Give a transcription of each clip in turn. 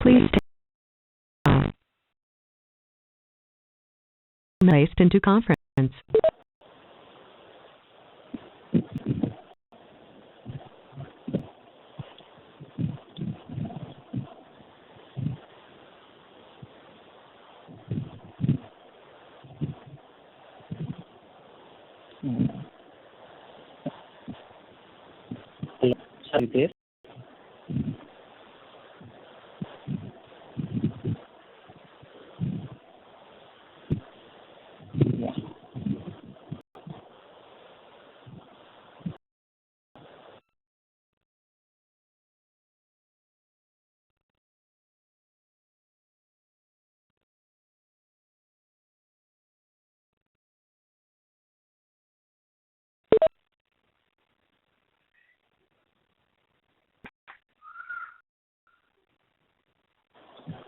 Please stay placed into conference. Hello, are you there? Yeah.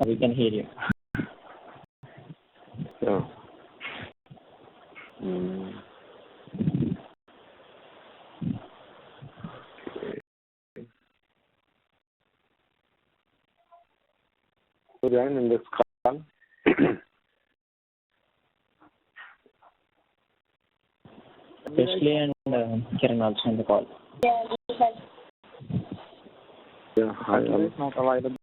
We can hear you. Yeah. So then in this call, Especially and Kiran also on the call. yeah, I am Not available.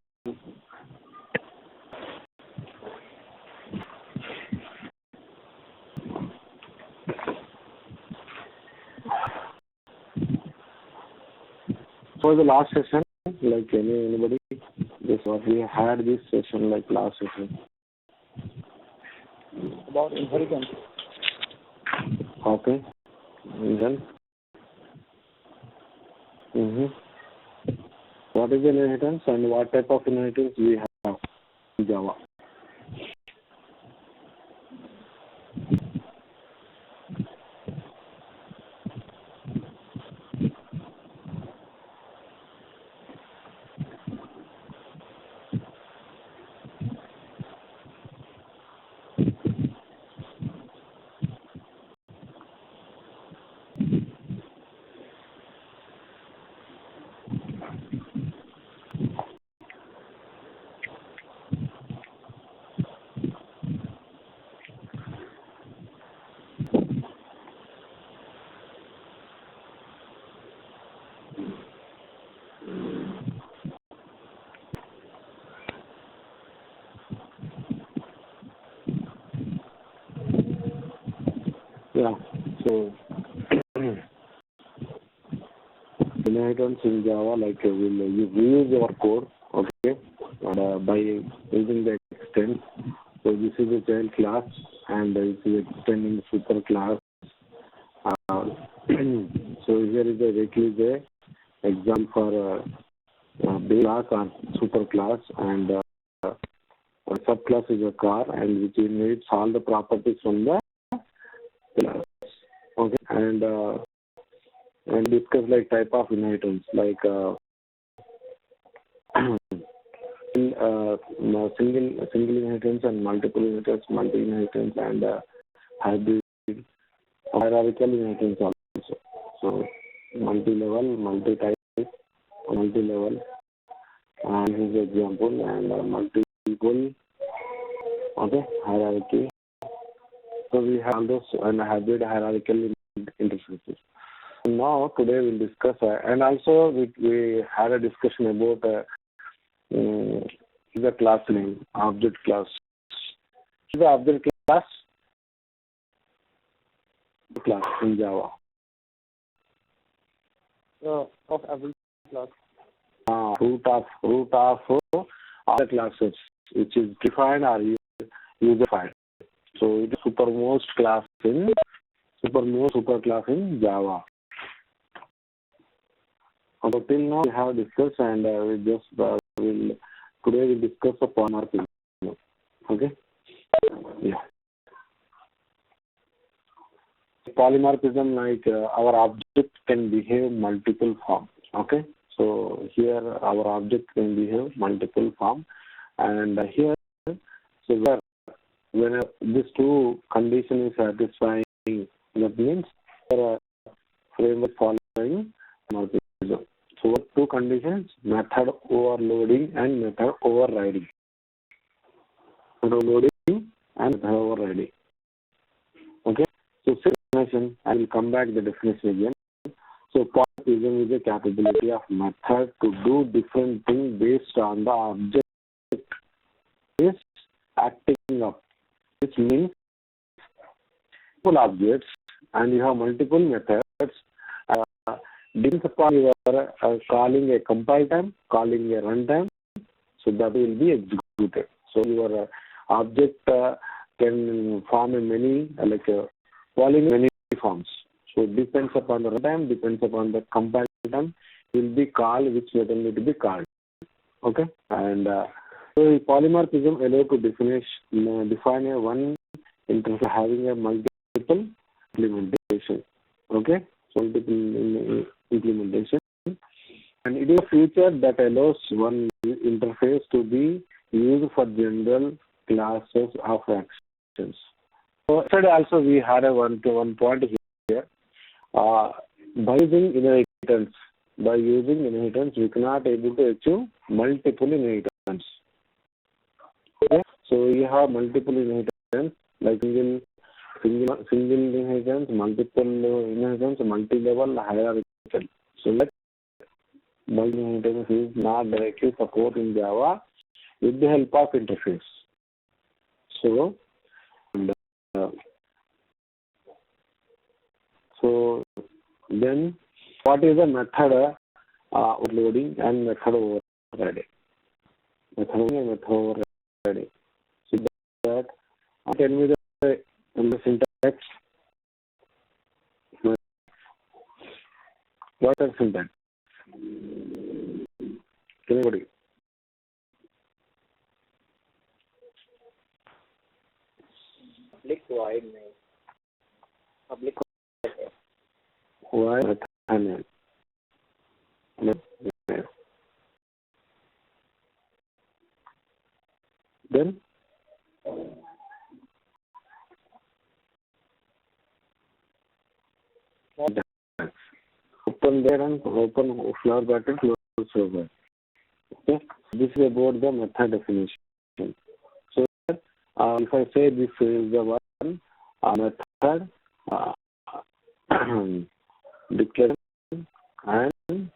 for the last session, like anybody, this what we had this session like last session. About inheritance. Okay. And then what is inheritance and what type of inheritance we have in Java? Yeah. So inheritance in Java, like you reuse your code, okay, and by using the extend. So this is a child class, and this is extending super class. So here is directly the example for base class or super class, and a subclass is a car, and which inherits all the properties from the class. Okay, and discuss like type of inheritance, like single inheritance and multiple inheritance, multi inheritance, and hybrid hierarchical inheritance also. So multi-level, multi-type, multi-level, and this is the example, and multiple, okay, hierarchy. So we have all those and hybrid hierarchical interfaces. Now today we'll discuss, and also we had a discussion about the class name, object class. The object class in Java. Of every class. Root of all the classes, which is defined or user-defined. So it is supermost superclass in Java. So till now we have discussed, and we just today we'll discuss the polymorphism. Okay. Yeah. Polymorphism, like our object can behave multiple forms. Okay. So here our object can behave multiple form, and here so when these two condition is satisfying, that means framework following polymorphism. So two conditions, method overloading and method overriding. Method overloading and method overriding. Okay. So definition, I will come back to the definition again. So polymorphism is the capability of method to do different things based on the object is acting up. Which means multiple objects and you have multiple methods. Depends upon your calling a compile time, calling a runtime, so that will be executed. So your object can form a many many forms. So depends upon the runtime, depends upon the compile time, will be called which method need to be called. Okay, and so polymorphism allow to define a one interface having a multiple implementation. Okay, so multiple implementation, and it is a feature that allows one interface to be used for general classes of actions. So yesterday also we had a one point here. By using inheritance, we cannot able to achieve multiple inheritance. Okay? So you have multiple inheritance like single inheritance, multiple inheritance, multi-level, hierarchical. So that multi-inheritance is not directly supported in Java with the help of interface. So, so then what is the method overloading and method overriding? Method overriding. So that tell me the syntax. What are syntax? Anybody? Public void name. Public void name. Then open there and open flower bracket, close flower bracket. Okay, this is about the method definition. So if I say this is the one method declaration and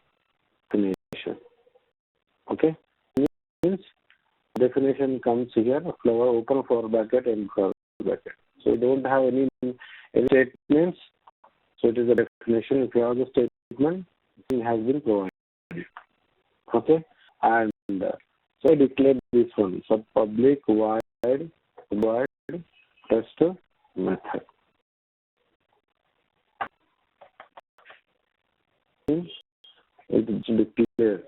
definition. Okay, means definition comes here, flower open flower bracket and flower bracket. So you don't have any statements. So it is a definition. If you have the statement, it has been provided. Okay, and so I declared this one. So public void test method. It is declare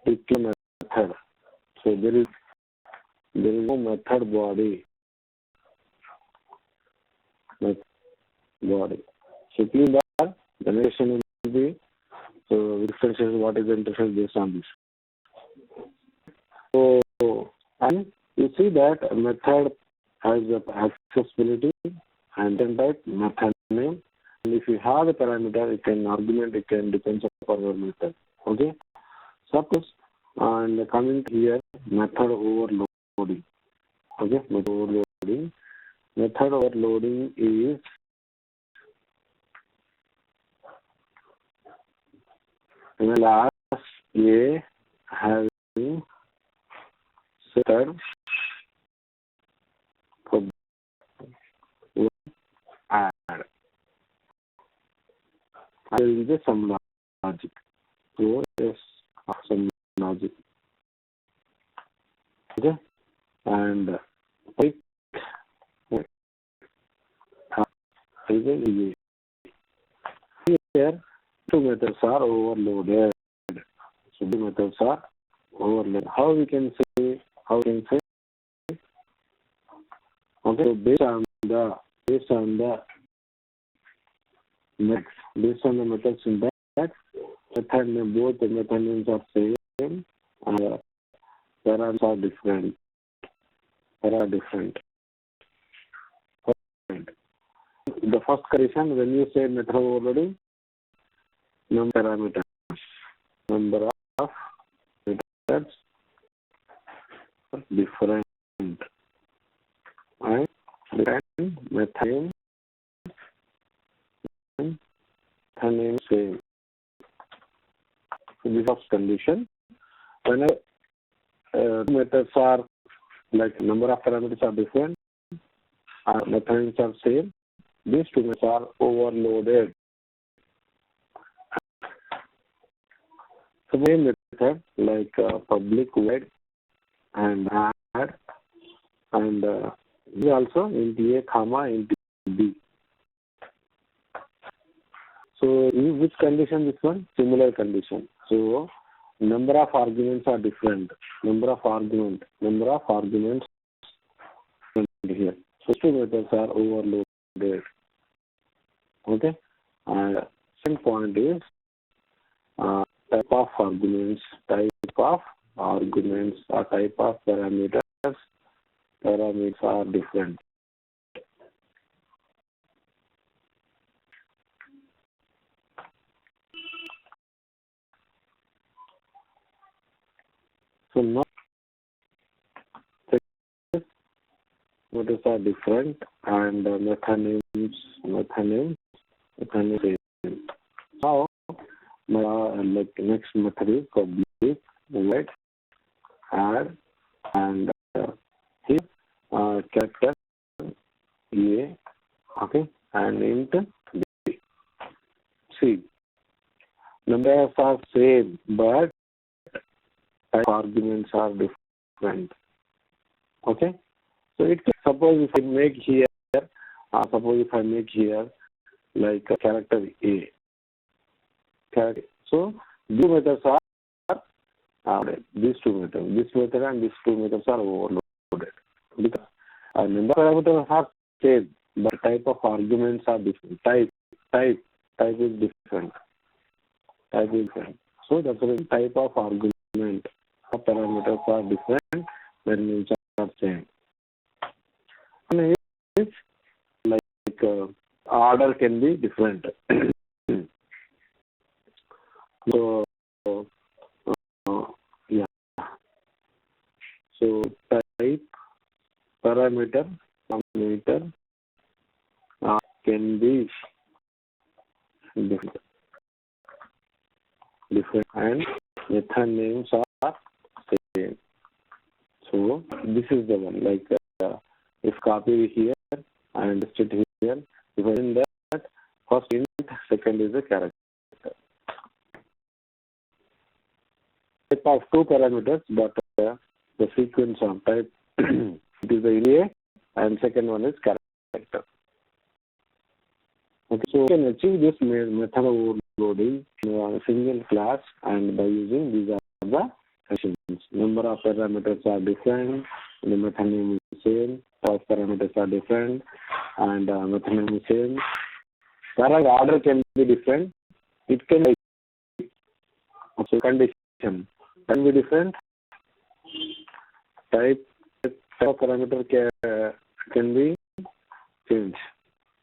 method. So there is no method body. So clean that the nation will be so differentiates what is the interface based on this. So and you see that a method has accessibility and then type method name. And if you have a parameter, it can argument, it can depend upon your method. Okay. Suppose and coming here method overloading. Okay, method overloading. Method overloading is class A having set add. There is some logic. So yes, some logic. Okay, and pick here two methods are overloaded. So two methods are overloaded. How we can say? Okay, so based on the method syntax, method name, both the method names are same and params are different. The first condition, when you say method overloading, no parameters. number of methods are different, and different method name same. So this is condition. Whenever methods are like number of parameters are different, methods are same, these two methods are overloaded. So main method like public void and add, and we also int a comma int b. So in which condition this one? Similar condition. So number of arguments are different. Number of arguments here. So two methods are overloaded. Okay. And second point is type of arguments or type of parameters. Parameters are different. So now methods are different and method names same. Now like next method is public void add, and here character a, okay, and int b. See, numbers are same but type arguments are different. Okay, so it suppose if I make here like a character a. So these methods are these two methods. This method and these two methods are overloaded because number of parameters are same, but type of arguments are different. Type is different. So that's the type of argument. Parameters are different, when names are same. And here, like order can be different. So yeah. So type parameter can be different, and method names are same. So this is the one. Like if copy here and paste it here, if I in that first int, second is a character. Type of two parameters, but the sequence of type it is the int and second one is character. Okay, so we can achieve this method overloading in a single class, and by using these are the functions. Number of parameters are different, the method name is same, type of parameters are different, and method name is same. Parameter order can be different. It can be also condition can be different. Type of parameter can be changed.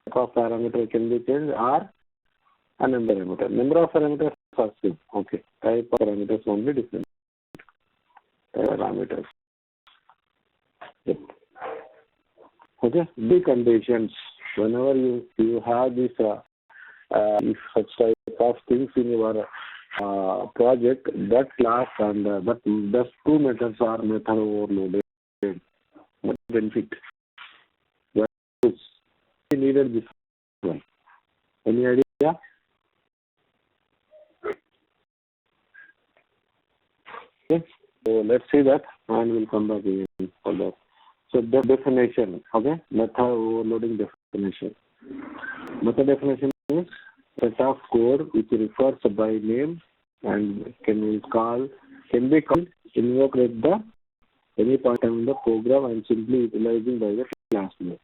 Type of parameter can be changed, or a number parameter. Number of parameters are same. Okay. Type of parameters won't be different. Type of parameters. Yep. Okay. The conditions. Whenever you have this if such type of things in your project, that class and those two methods are method overloaded. What benefit? Why we needed this one? Any idea? Okay. So let's see that, and we'll come back again for that. So the definition, okay, method overloading definition. Method definition is set of code which refers by name and can be called, invoked at the any point in the program and simply utilizing by the class name.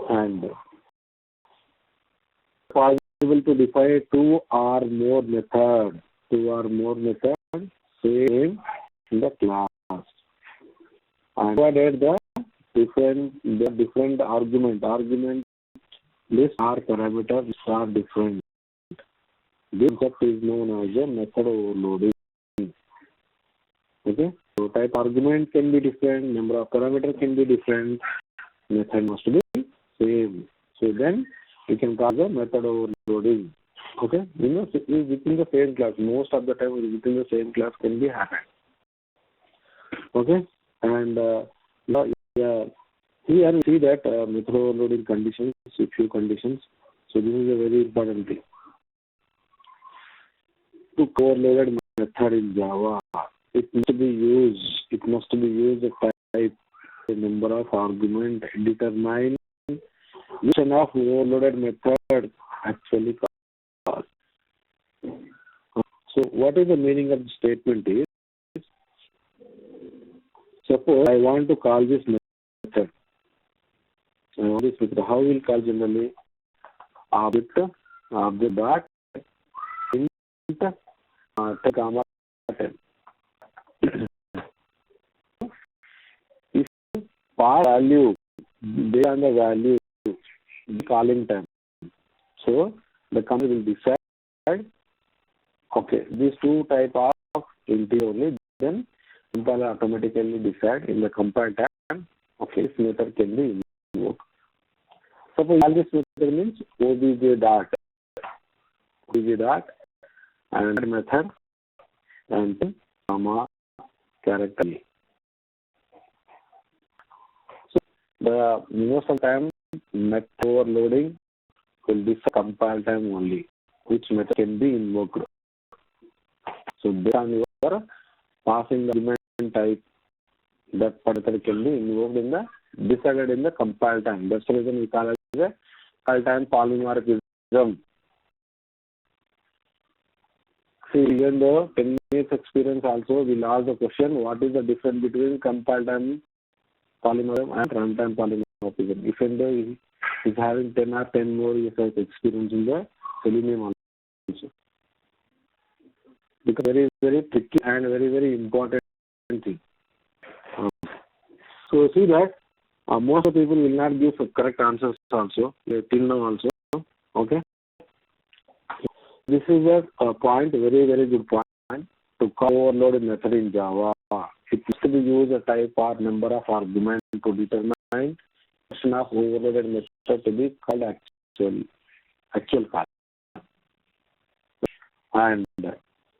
And possible to define two or more methods same in the class. And provided the different argument list or parameters are different. This concept is known as a method overloading. Okay, so type argument can be different, number of parameters can be different, method must be same. So then we can call the method overloading. Okay, within the same class. Most of the time within the same class can be happen. Okay, and yeah, here we see that method overloading conditions, a few conditions. So this is a very important thing. To overloaded method in Java, it must be used a type, a number of argument, determine which kind of overloaded method actually calls. So what is the meaning of the statement is, suppose I want to call this method. How will call generally? Object dot int comma 10. If pass value based on the value calling time, so the company will decide, okay, these two type of integer only, then compiler automatically decide in the compile time, okay, this method can be invoked. Suppose all this method means obj dot and method and comma character. So the most of the time method overloading will be compile time only, which method can be invoked. So based on your passing the argument type, that method can be invoked in the decided in the compile time. That's the reason we call it as a compile time polymorphism. See, even though 10 years experience also, we'll ask the question, what is the difference between compile time polymorphism and runtime polymorphism? Even though he is having 10 or 10 more years of experience in the Selenium also. Because very, very tricky and very, very important thing. So see that most of the people will not give correct answers also, till now also. Okay. This is a point, very, very good point, to call overloaded method in Java. It used to be used a type or number of arguments to determine question of overloaded method to be called actual call. And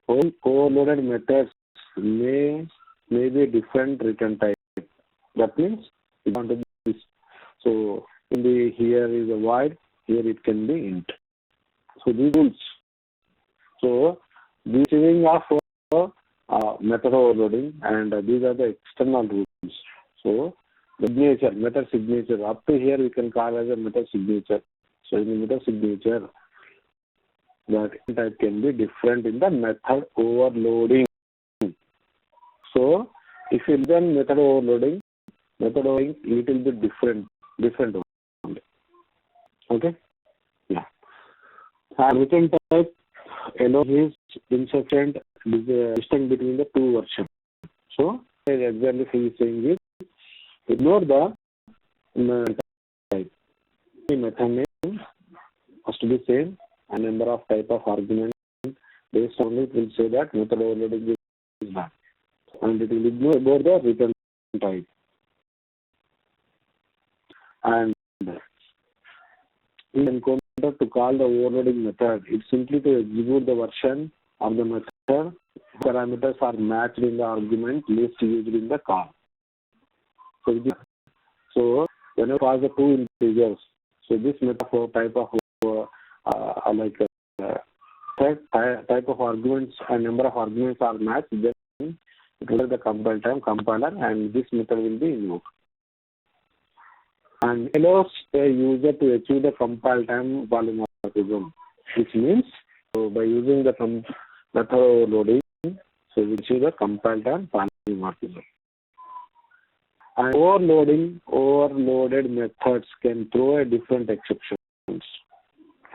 overloaded methods may be different return type. That means we want to be this. So in the here is a void, here it can be int. So these rules. So this is of method overloading, and these are the external rules. So the signature, method signature, up to here we can call as a method signature. So in the method signature, that type can be different in the method overloading. So if you learn method overloading little bit different only. Okay? Yeah. And return type allows his insufficient distinction between the two versions. So exactly he is saying is ignore the type. The method name must be same and number of type of argument based on it will say that method overloading is bad. And it will ignore about the return type. And in encounter to call the overloading method, it's simply to execute the version of the method. Parameters are matched in the argument list used in the call. So when you pass the two integers, so this method type of type of arguments and number of arguments are matched, then it will be the compiler, and this method will be invoked. And allows a user to achieve the compile time polymorphism, which means so by using the method overloading, so we achieve the compile time polymorphism. And overloaded methods can throw a different exceptions.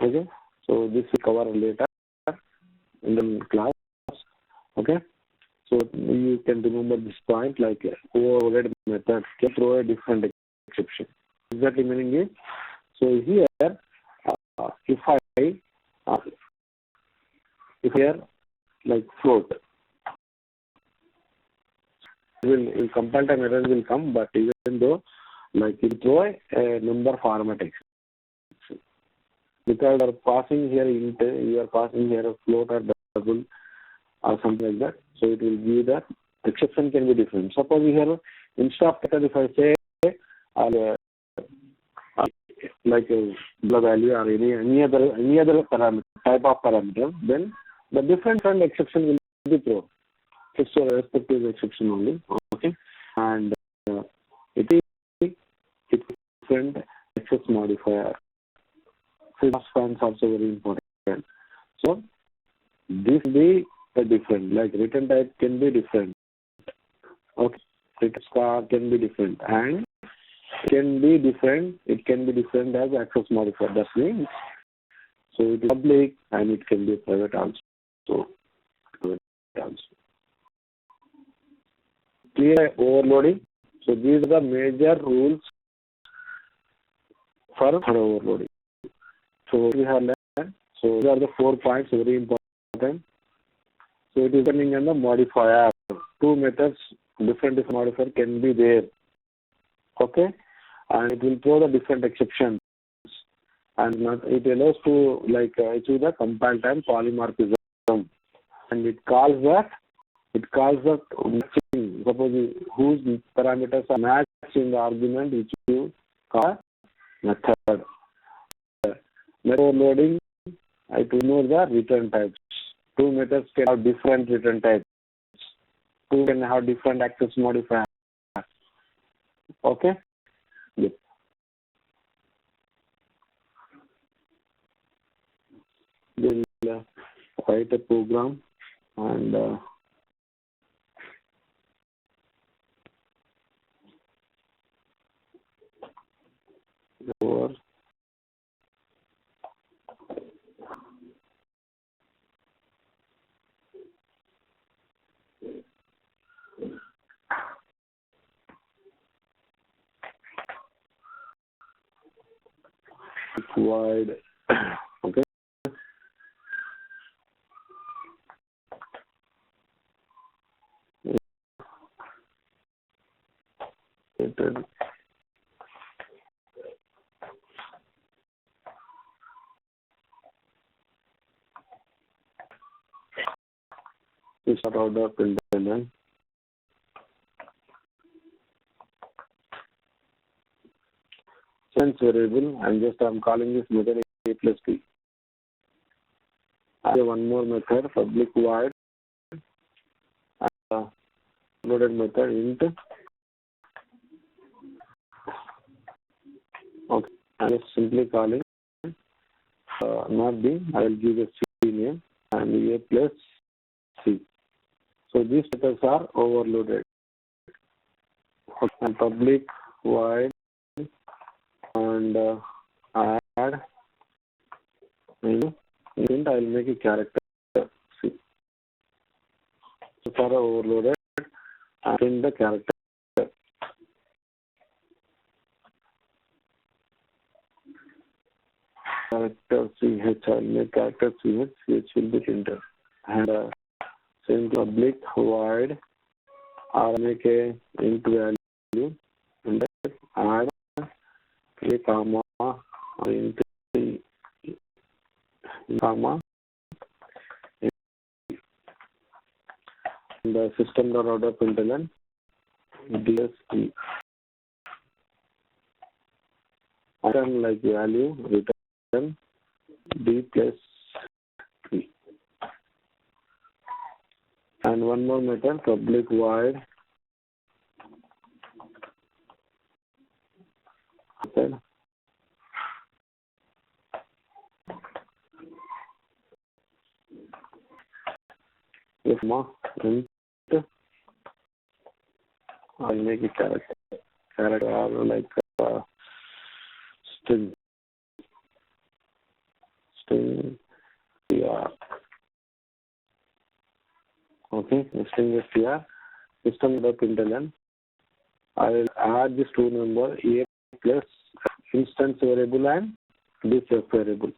Okay, so this we cover later in the class. Okay, so you can remember this point, like overloaded methods can throw a different exception. Exactly meaning is, so here if here like float, will compile time error will come, but even though like you throw a number format exception because you are passing here int, you are passing here a float or double or something like that, so it will give that exception can be different. Suppose here instead of method if I say like the value or any other parameter type of parameter, then the different exception will be thrown. It's a respective exception only. Okay, and it is different access modifier. So fans also very important. So this be a different, like return type can be different. Okay, return star can be different and can be different. It can be different as access modifier. That means so it is public and it can be private also. So clear overloading. So these are the major rules for overloading. So we have learned. So these are the 4 points very important. So it is depending on the modifier. Two methods, different modifier can be there. Okay, and it will throw the different exceptions, and it allows to like achieve the compile time polymorphism, and it calls that matching. Suppose whose parameters are matched in the argument which you call method. Method overloading, it will ignore the return types. Two methods can have different return types. Two can have different access modifiers. Okay. Yes. We'll write a program and over wide. Okay. We start out the println. Sense variable, and I'm calling this method a plus b. I have one more method, public void, loaded method int. Okay, I'm just simply calling not b. I will give a c name and a plus c. So these methods are overloaded. Okay, and public void and add int. I will make a character c. So for overloaded, I print the character. Character ch, I'll make character ch will be printed. And same public void, I'll make a int value and add a comma int comma and the system.out.println dsp. Return like value, return d plus p. And one more method, public void method if int, I'll make a character like string str. Okay, string str, system.println. I will add this two number a plus instance variable and this f variable.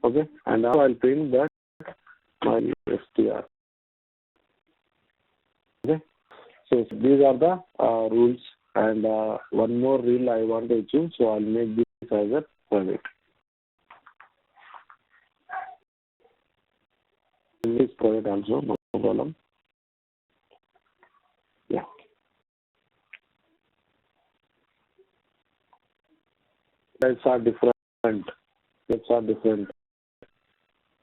Okay, and now I'll print that my str. Okay, So these are the rules, and one more rule I want to choose, so I'll make this as a private. This private also, no problem. Yeah. Types are different. Types are different.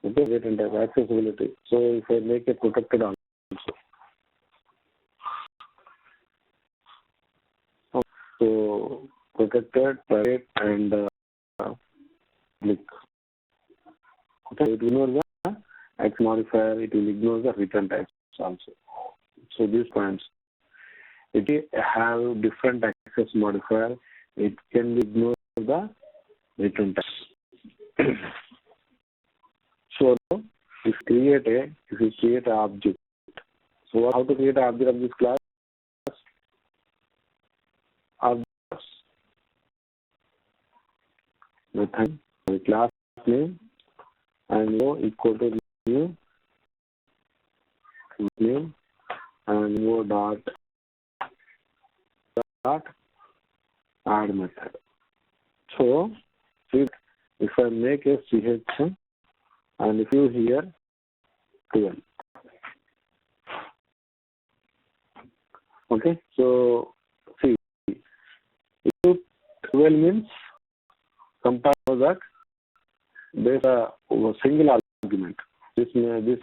Okay, wait and type accessibility. So if I make a protected also. So protected, private, and public. Okay, it ignores the X modifier. It will ignore the return types also. So these points, it have different access modifier. It can ignore the return types. So if you create an object, so how to create an object of this class? Objects method, the class name, and equal to new name, and dot add method. So if I make a ch and if you here 12. Okay, so see, if 12 means compare that there's a single argument. This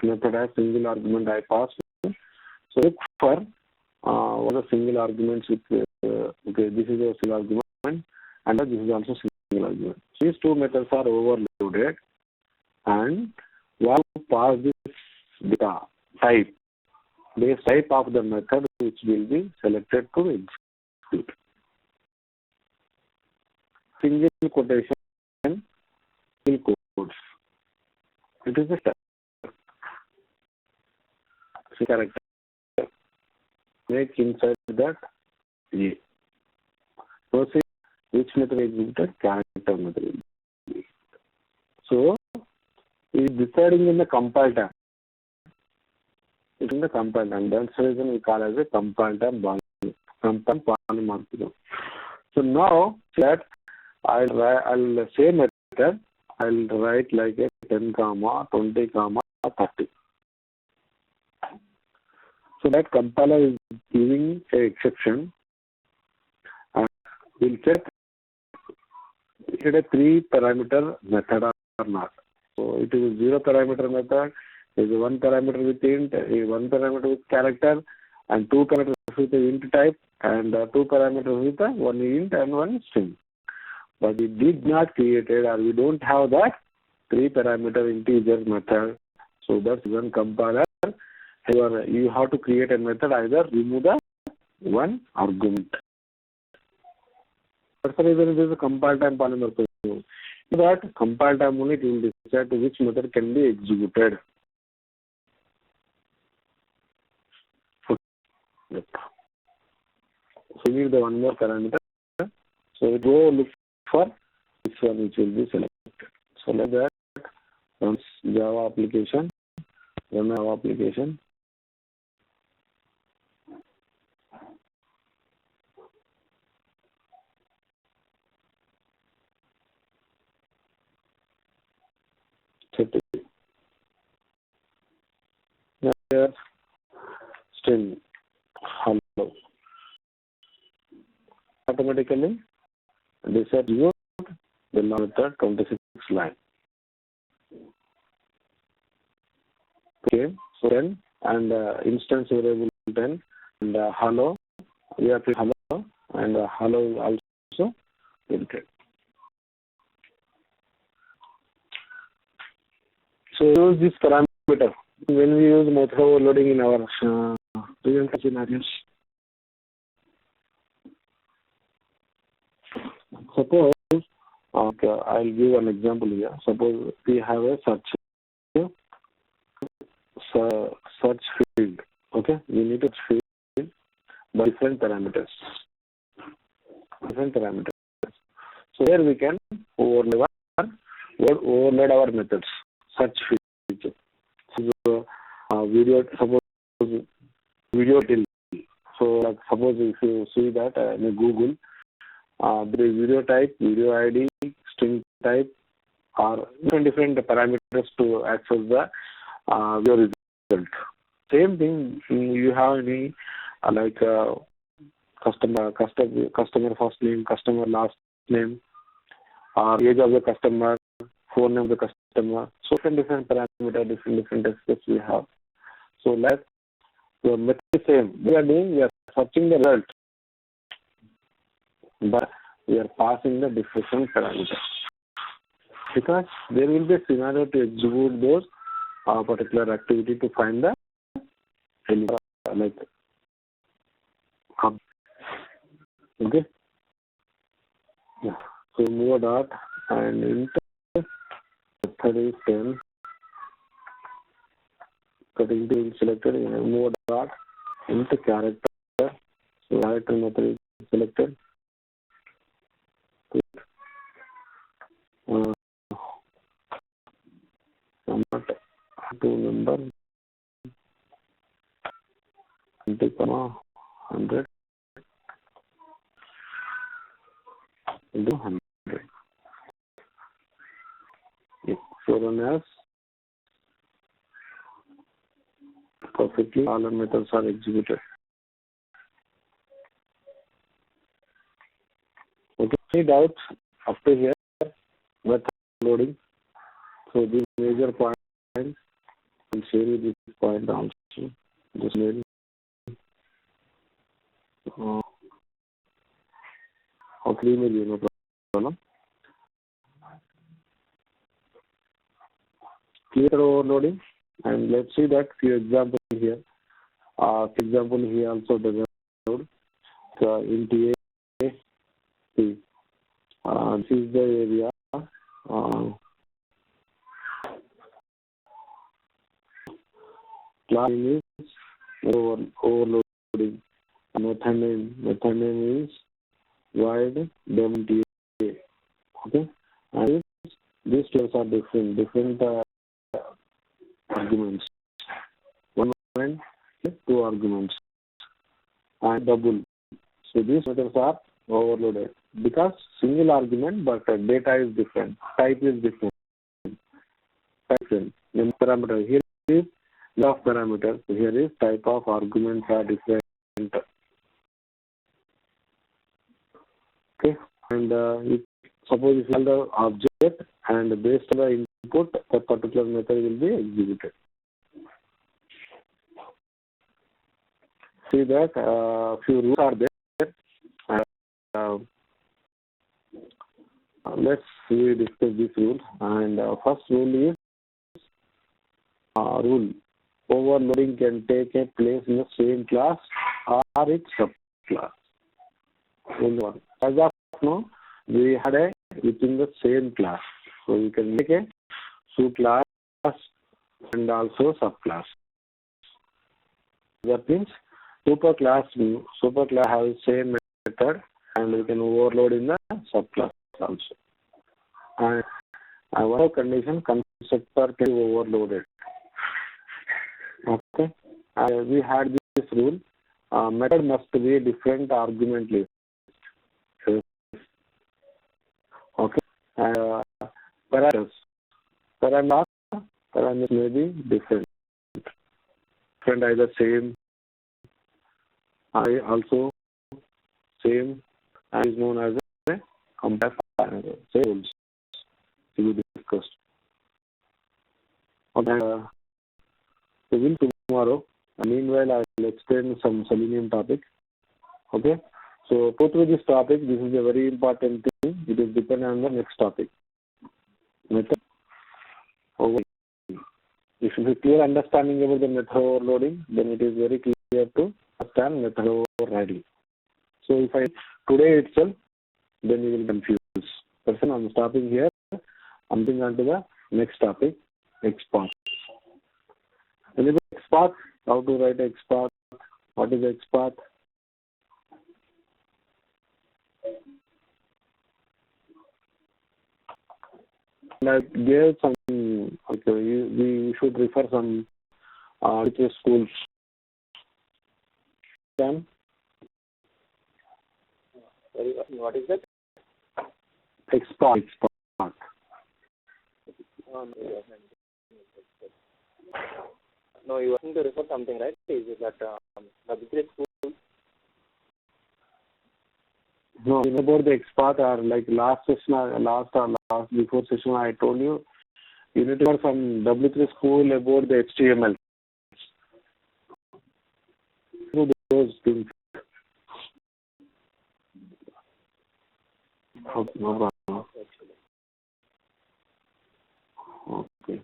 method has single argument I pass. So look for what are single arguments with okay, this is a single argument and this is also single argument. These two methods are overloaded, and while pass this data type, this type of the method which will be selected to execute. Single quotation, single quotes. It is a step. Character. Make inside that A. Proceed which method executed? Character method. So it is deciding in the compile time. It's in the compile time. That's the reason we call as a compile time polymorphism. So now that I'll say method, I'll write like a 10, 20, 30. So that compiler is giving an exception, and we'll check is it a 3-parameter method or not. So it is a 0-parameter method, there is a 1 parameter with int, a 1 parameter with character, and 2 parameters with the int type, and 2 parameters with a 1 int and 1 string. But we did not create it, or we don't have that 3-parameter integer method. So that's one compiler. You have to create a method, either remove the one argument. That's the reason it is a compile time polymorphism. That compile time only it will decide which method can be executed. So we need the one more parameter. So we go look for this one which will be selected. So like that, runs Java application, run our application. Here, string hello. Automatically, this is the method 26 line. Okay, so 10 and instance variable 10 and hello. We have to hello, and hello is also printed. So use this parameter when we use method overloading in our real scenarios. Suppose, okay, I'll give an example here. Suppose we have a search field. Okay, we need to field by different parameters. So here we can overload our methods. Search field. So video, suppose video till. So like suppose if you see that in Google, there is video type, video ID, string type, or different parameters to access the video result. Same thing you have any like customer first name, customer last name, or age of the customer, phone name of the customer. So different parameter, different aspects we have. So let's your method is same. We are searching the result, but we are passing the different parameters because there will be a scenario to execute those particular activity to find the like okay. Yeah. So move a dot and int method is 10. Cutting to selected move a dot into character. So character method is selected. Not to number 100 into 100. So run as perfectly all the methods are executed. Okay, any doubts up to here? Method loading. So these major points, I'll share you this point also. Just maybe. Hopefully, maybe no problem. Clear overloading, and let's see that few examples here. For example, here also doesn't load. So in TA, this is the area. Class name is overloading. Method name is void TA. Okay, and these terms are different arguments. One argument, two arguments, and double. So these methods are overloaded because single argument, but data is different, type is different. The parameter here is of parameters. Here is type of arguments are different. Okay, and suppose if you have the object and based on the input, a particular method will be executed. See that few rules are there. Let's discuss this rule. And first rule is rule overloading can take a place in the same class or its subclass. As of now, we had a within the same class, so you can make a subclass and also subclass. That means superclass has same method, and we can overload in the subclass also. And one condition constructor can be overloaded. Okay, we had this rule. Method must be a different argument list. Okay, parameters may be different, either same, also same, and is known as a compare parameter. Same rules to be discussed. Okay, we will tomorrow. Meanwhile, I will explain some Selenium topic. Okay, so go through this topic. This is a very important thing. It is dependent on the next topic. Method overloading. If you have clear understanding about the method overloading, then it is very clear to understand method overriding. So if I today itself, then you will confuse. Person, I'm stopping here. I'm going on to the next topic, Xpath. Anybody Xpath? How to write Xpath? What is Xpath? I gave some. Okay, we should refer some schools. Sorry, what is that? Xpath. No, you are going to refer something, right? Is it that the business school? No, about the Xpath or like last before session I told you, you need to learn from W3 school about the HTML. So those things. Okay, no problem. Okay.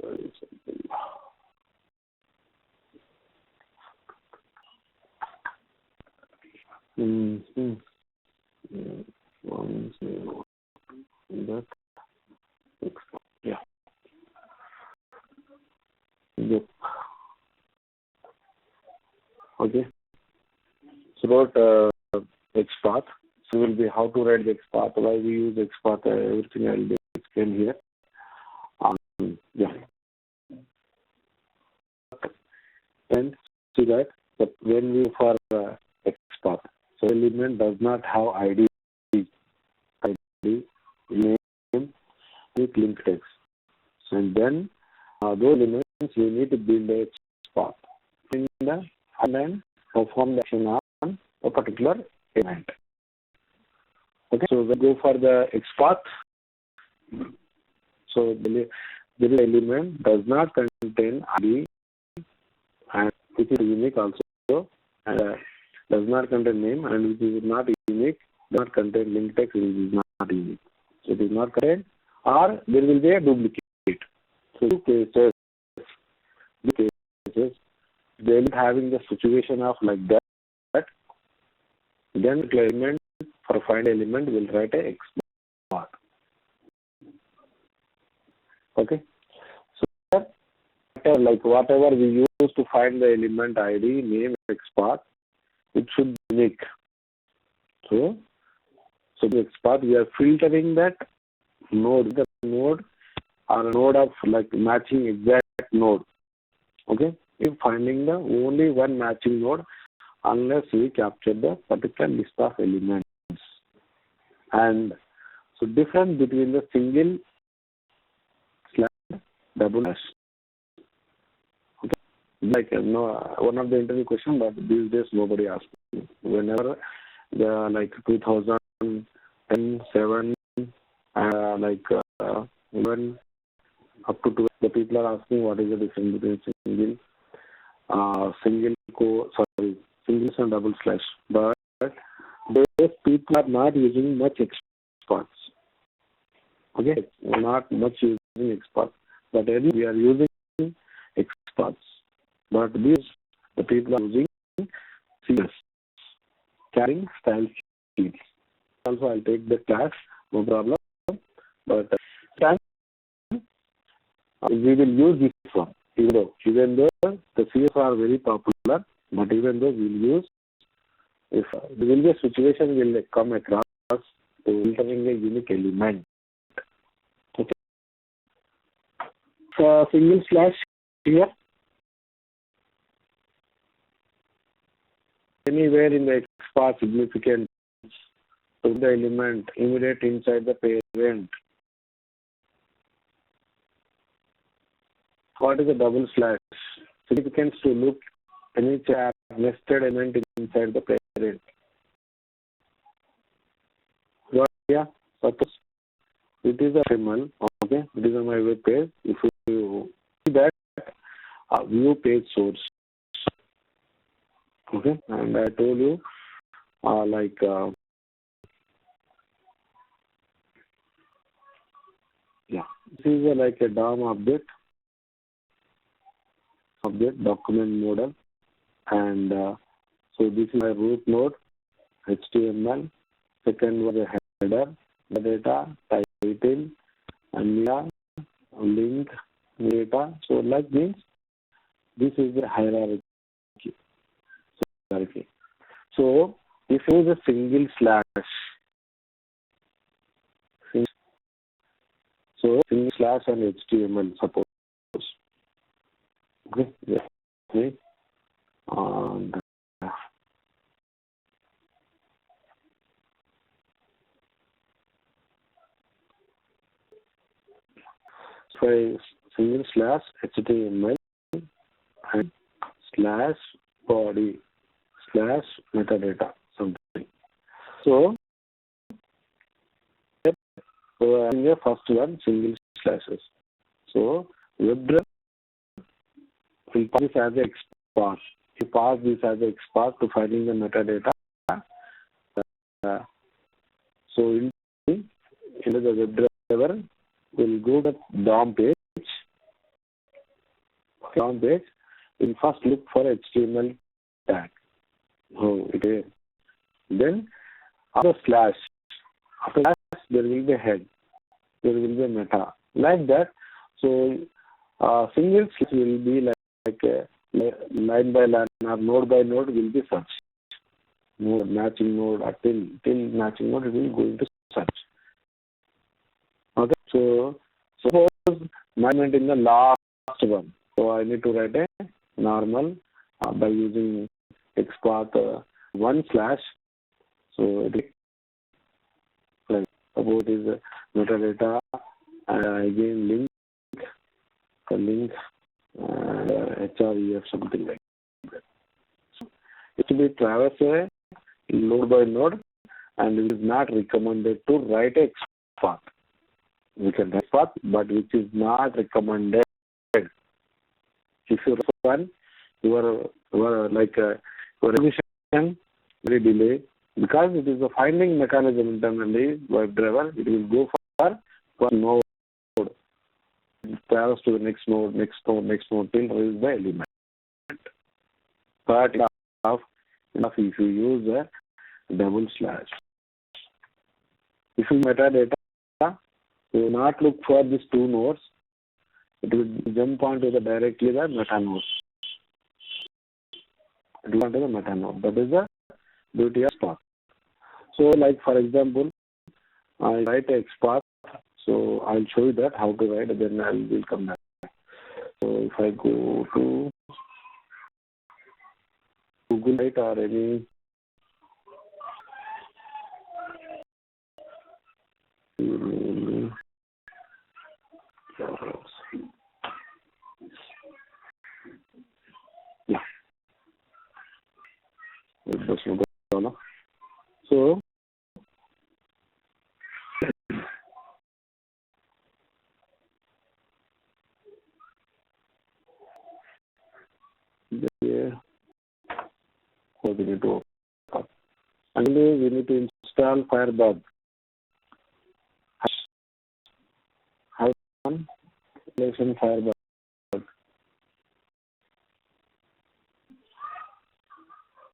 Sorry, something. One, zero. That. Yeah. Yep. Okay. So about Xpath. So will be how to write the Xpath, why we use Xpath, everything I'll be explain here. Yeah. And see that, but when we for Xpath, so element does not have ID, name, with link text. So and then those elements you need to build a Xpath in the and then perform the action on a particular event. Okay, so we go for the Xpath. So the element does not contain ID and which is unique also, and does not contain name and which is not unique, does not contain link text which is not unique. So it is not contained, or there will be a duplicate. So two cases, they will having the situation of like that, then the element for find element will write a Xpath. Okay, so like whatever we use to find the element ID, name, Xpath, it should be unique. So the Xpath we are filtering that node, the node or a node of like matching exact node. Okay, we're finding the only one matching node unless we capture the particular list of elements. And so difference between the single slash double slash. Okay, like one of the interview question, but these days nobody asks me. Whenever the like 2010, 7, like even up to 12, the people are asking what is the difference between single and double slash. But those people are not using much Xpaths. Okay, not much using Xpath. But anyway, we are using Xpaths. But these the people are using CS, carrying style sheets. Also, I'll take the class, no problem. But time we will use this one. Even though the CS are very popular, but even though we will use, if there will be a situation will come across to filtering a unique element. Okay. So single slash here. Anywhere in the Xpath significance to the element immediate inside the parent. What is a double slash? Significance to look any nested element inside the parent. Yeah, suppose it is a HTML. Okay, it is on my web page. If you see that, view page source. Okay, and I told you like is like a DOM object document model, and so this is my root node, HTML. Second was a header, data, title, and media, link, data. So like means this is the hierarchy. So if you use a single slash, so single slash and HTML suppose. Okay, yeah. Okay. And so a single slash HTML and slash body slash metadata something. So in the first one single slashes. So WebDriver will pass this as a XPath. You pass this as a XPath to finding the metadata. So in the WebDriver will go to the DOM page. We'll first look for HTML tag. Oh, okay. Then after slash there will be a head, there will be a meta, like that. So single slash will be like a line by line or node by node will be search. Node, matching node, or till matching node, it will go into search. Okay, so suppose my element in the last one. So I need to write a normal by using Xpath one slash. So it is like suppose it is metadata and again link and href something like that. So it will be traversed node by node, and it is not recommended to write a Xpath. We can write Xpath, but which is not recommended. If you run your execution very delay, because it is a finding mechanism internally WebDriver, it will go for one node, travels to the next node till reach the element. But if you use a double slash, if you metadata, you will not look for these two nodes. It will jump onto directly the meta node. It will go to the meta node. That is the beauty of Xpath. So, like for example, I write a Xpath. So I'll show you that how to write. Then I will come back. So if I go to Google Write or any yeah. So we need to open. And we need to install Firebug. How to install Firebug?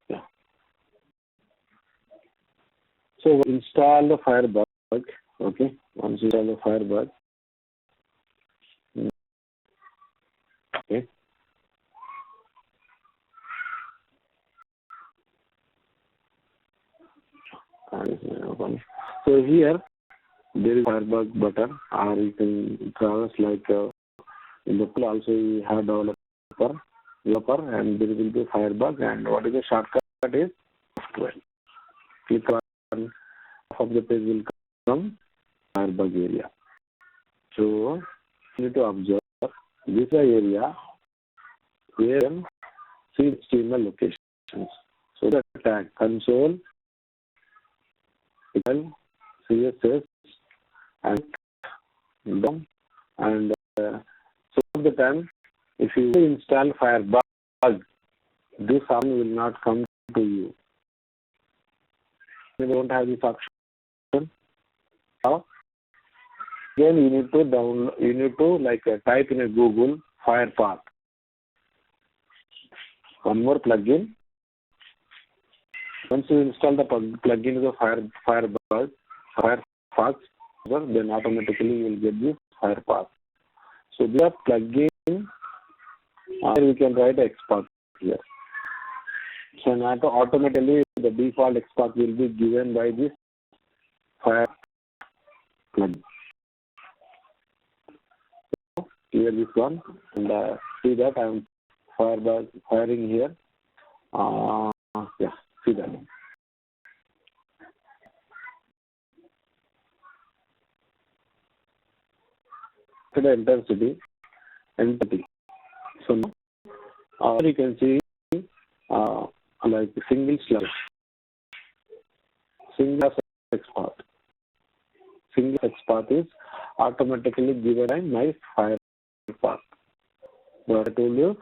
Yeah. So install the Firebug. Okay. Once you install the Firebug. Okay. So here there is Firebug button, or you can traverse like in the pool also you have developer, and there will be Firebug, and what is the shortcut is F12. Click on half of the page will come Firebug area. So you need to observe this area where see HTML locations. So the tag console, CSS, and DOM, and so at the time if you install Firebug, this option will not come to you. You don't have this option. Now Again, you need to type in a Google Firefox. One more plugin. Once you install the plugin to the Firefox, then automatically you will get this Firefox. So this plugin, we can write Xpath here. So automatically the default Xpath will be given by this Fire plugin. So here this one, and see that I am firing here. Yeah, see that. To the entity. So now you can see like single Xpath. Single Xpath is automatically given a nice fire path. So I told you,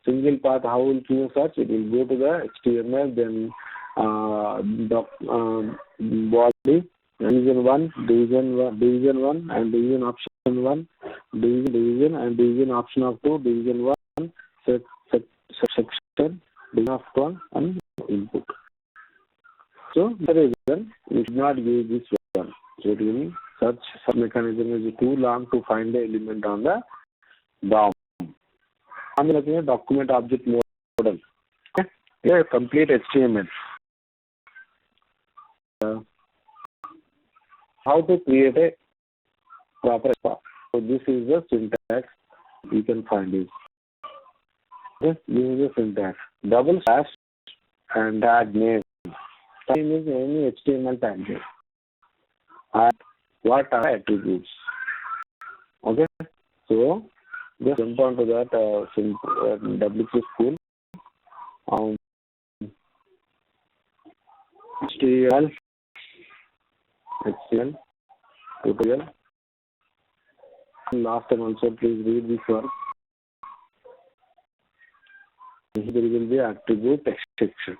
single path, how will you search? It will go to the HTML, then body, division 1, division 1, and division option 1, division and division option of 2, division 1, section, division of 1, and input. So the reason we should not use this one. So it will search mechanism is too long to find the element on the DOM. I'm looking at document object model. Okay. Here complete HTML. How to create a proper path. So this is the syntax you can find it. Okay. This is the syntax. Double slash and tag name. Tag name is any HTML tag name. And what are attributes? Okay. So just jump onto that WC school. HTML tutorial. Last time also, please read this one. There will be attribute section.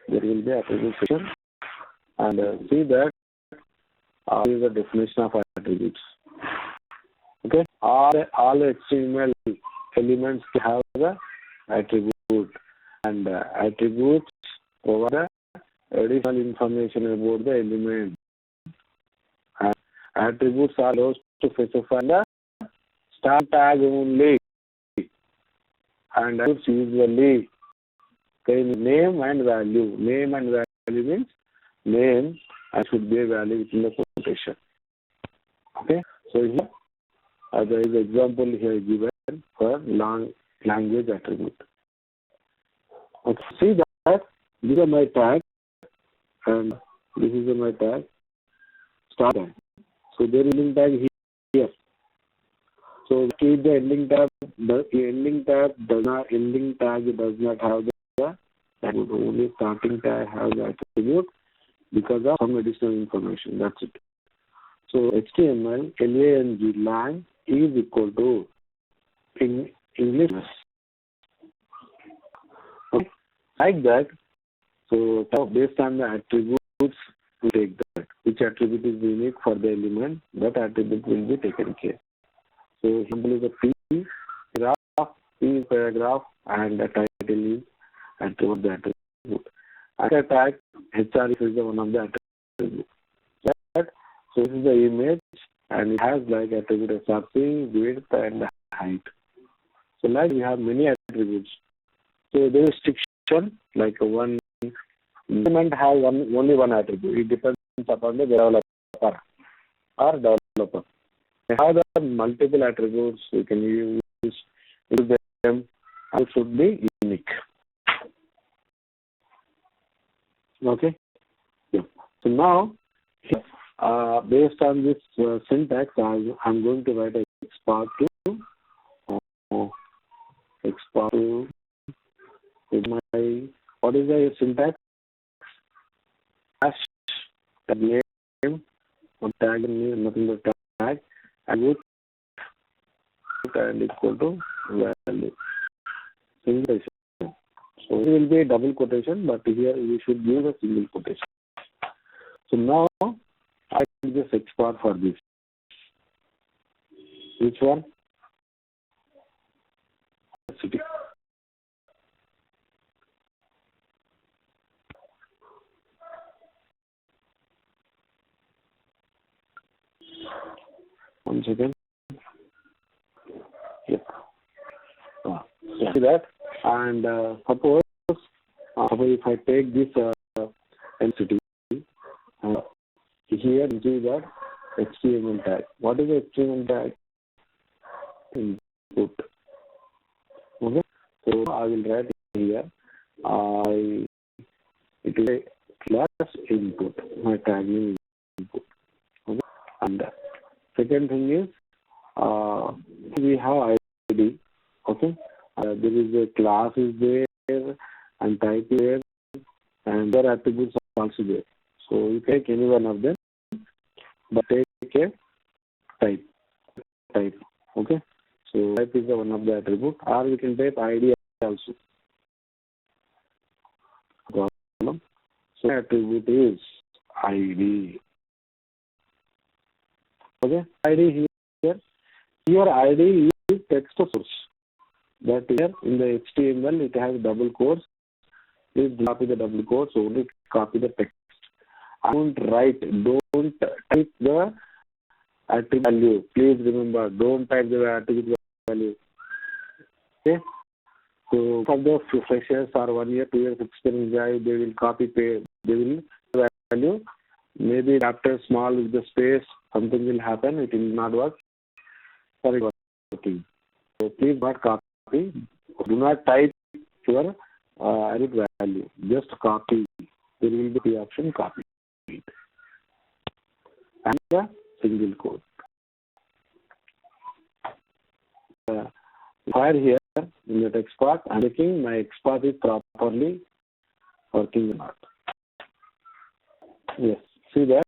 There will be attribute section, and see that is the definition of attributes. Okay, all HTML elements have the attribute, and attributes provide additional information about the element. And attributes are used to specify the start tag only, and attributes usually name and value. Name and value means name and should be a value within the quotation. Okay, so here there is an example here given for long language attribute. Okay, see that these are my tag, and this is my tag, start tag. So there is ending tag here. So keep the ending tag. The ending tag does not have the attribute. Only starting tag has the attribute because of some additional information. That's it. So HTML lang is equal to in English. Okay. Like that. So based on the attributes, we take that. Which attribute is unique for the element, that attribute will be taken care. So example is a P paragraph, and the title is attribute the attribute. After tag, HR is the one of the attributes. Right? So this is the image, and it has like attribute sharpness, width, and height. So like we have many attributes. So there is restriction, like one element have only one attribute. It depends upon the developer or developer. They have the multiple attributes. You can use them, and it should be unique. Okay. Yeah. So now, based on this syntax, I'm going to write a Xpath to my, what is the syntax? Hash tag name, or tag name, nothing but tag, and equal to value. Single quotation. So it will be a double quotation, but here we should use a single quotation. So now I this Xpath for this. Which one? City. One second. Yep. See that? And suppose if I take this entity, here into that HTML tag. What is the HTML tag? Input. Okay. So I will write here. It is a class input. My tag name is input. Okay. And second thing is we have ID. Okay. There is a class is there and type is there and their attributes are also there. So you take any one of them, but take a type. Okay. So type is the one of the attribute, or we can type ID also. Problem. So attribute is ID. Okay. ID here. Here ID is text source. But here in the HTML it has double quotes. Please copy the double quotes, only copy the text. Don't type the attribute value. Please remember, don't type the attribute value. Okay? So for the freshers or 1 year, 2 years experience guy, they will copy paste. They will value. Maybe after small with the space, something will happen. It will not work. Sorry, working. So please not copy. Do not type your attribute value. Just copy. There will be the option copy. And the single quote. Fire here in the text part, I'm checking my Xpath is properly working or not. Yes, see that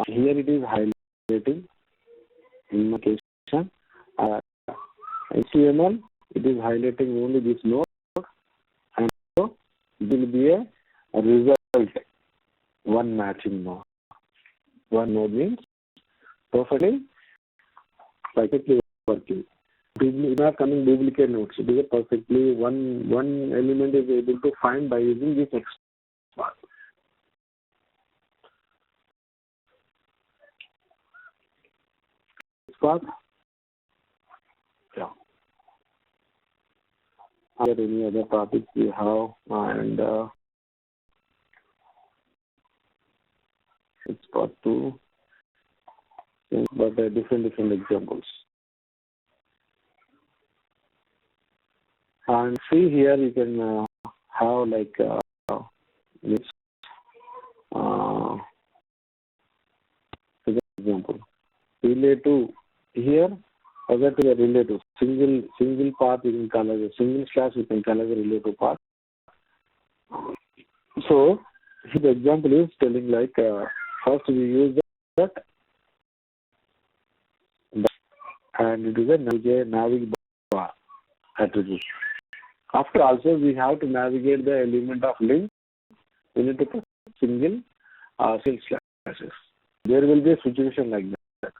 here it is highlighting in location. HTML, it is highlighting only this node, and so it will be a result, one matching node. One node means perfectly working. It is not coming duplicate nodes. It is a perfectly one element is able to find by using this Xpath. Xpath. Yeah. Are there any other topics we have? And Xpath 2, but different examples. And see here you can have like this example. Relative here, other to the relative. Single path you can call as a single slash you can call as a relative path. So the example is telling like first we use that and it is a navigate bar attribute. After also we have to navigate the element of link. We need to put single slashes. There will be a situation like that.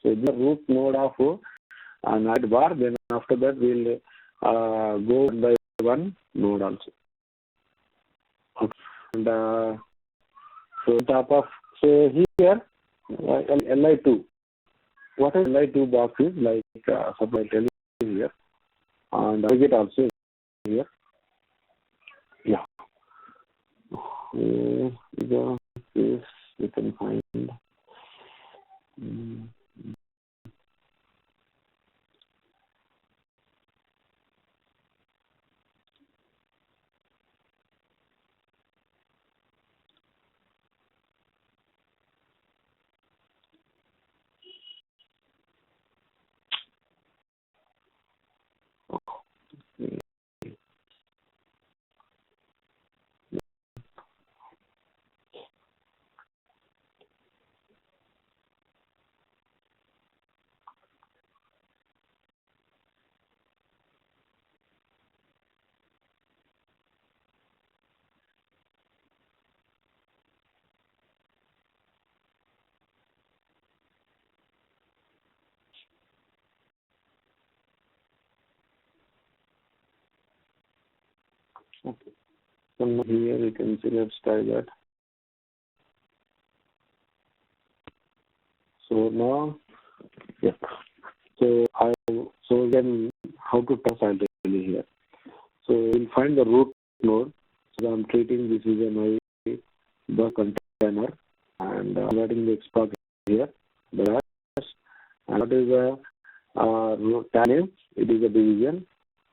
So the root node of nav bar. Then after that we'll go one by one node also. Okay. And so top of here li2. What is li2 box is like supply tell you here and navigate also here. Yeah. This you can find. Okay. So now here you can see, let's try that. So now, yeah. So then how to test identity here? So we'll find the root node. So I'm treating this is the container, and writing the Xpath here. The rest, and what is the tag name? It is a division,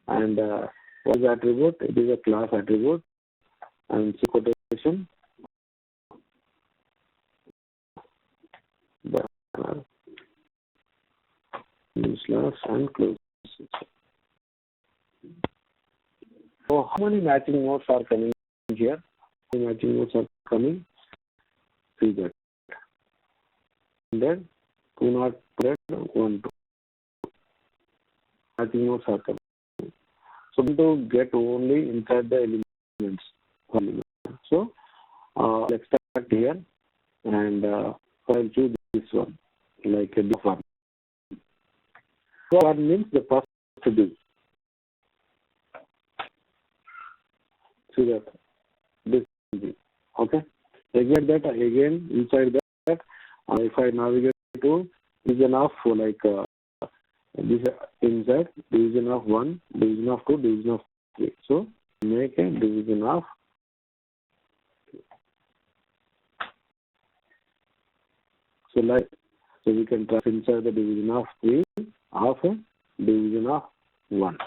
and what is the attribute? It is a class attribute, and C quotation. Slash and close. So how many matching nodes are coming here? How many matching nodes are coming? See that. And then 2 matching nodes are coming. So to get only inside the elements. So let's start here, and I'll choose this one, like a buffer. Buffer means the first to do. See that this okay. Again that again inside that if I navigate to division of like this inside division of 1, division of 2, division of 3. So make a division of so we can try inside the division of 3 of a division of 1.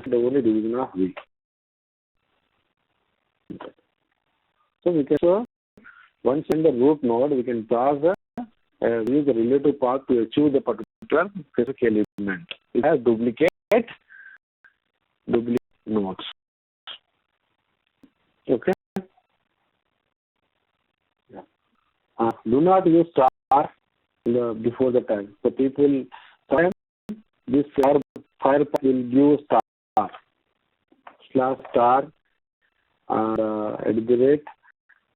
The only division of V. So we can once in the root node we can pass use the relative path to achieve the particular specific element. It has duplicate nodes. Okay. Yeah. Do not use star before the tag. So people sometimes this fire will give star slash star at the rate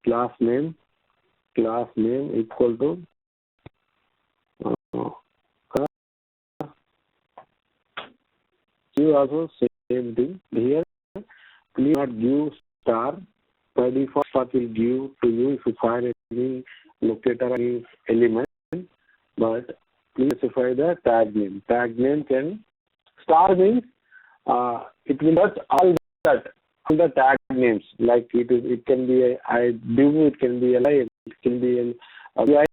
class name equal to you also same thing here. Please not give star. By default, star will give to you if you find any locator any element, but please specify the tag name. Tag name can star means it will touch all the tag names, like it can be a div, it can be a line, it can be a UI,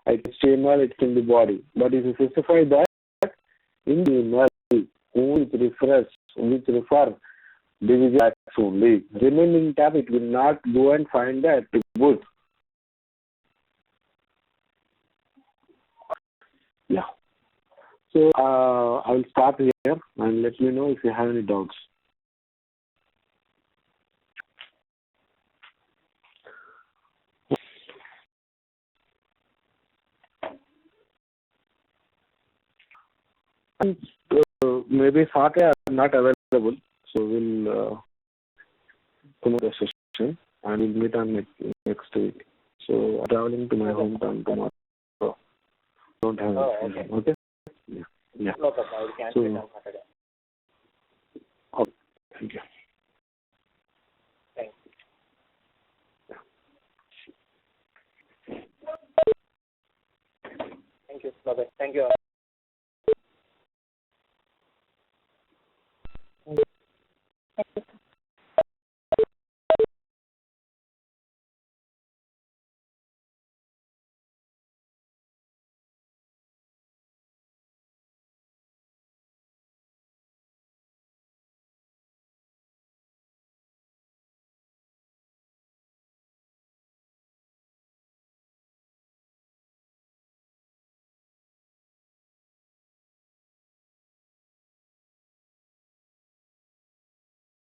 HTML, it can be body. But if you specify that in the null, which refer division tags only, remaining tab it will not go and find the attribute. Yeah. So I will stop here and let me know if you have any doubts. And maybe Saturday are not available, so we'll tomorrow session and we'll meet on next week. So I'm traveling to my hometown tomorrow. So don't have okay. Okay. Yeah. Yeah. No problem. I will cancel it on Saturday. Okay. Thank you. Thanks. Thank you. Bye-bye. Thank you.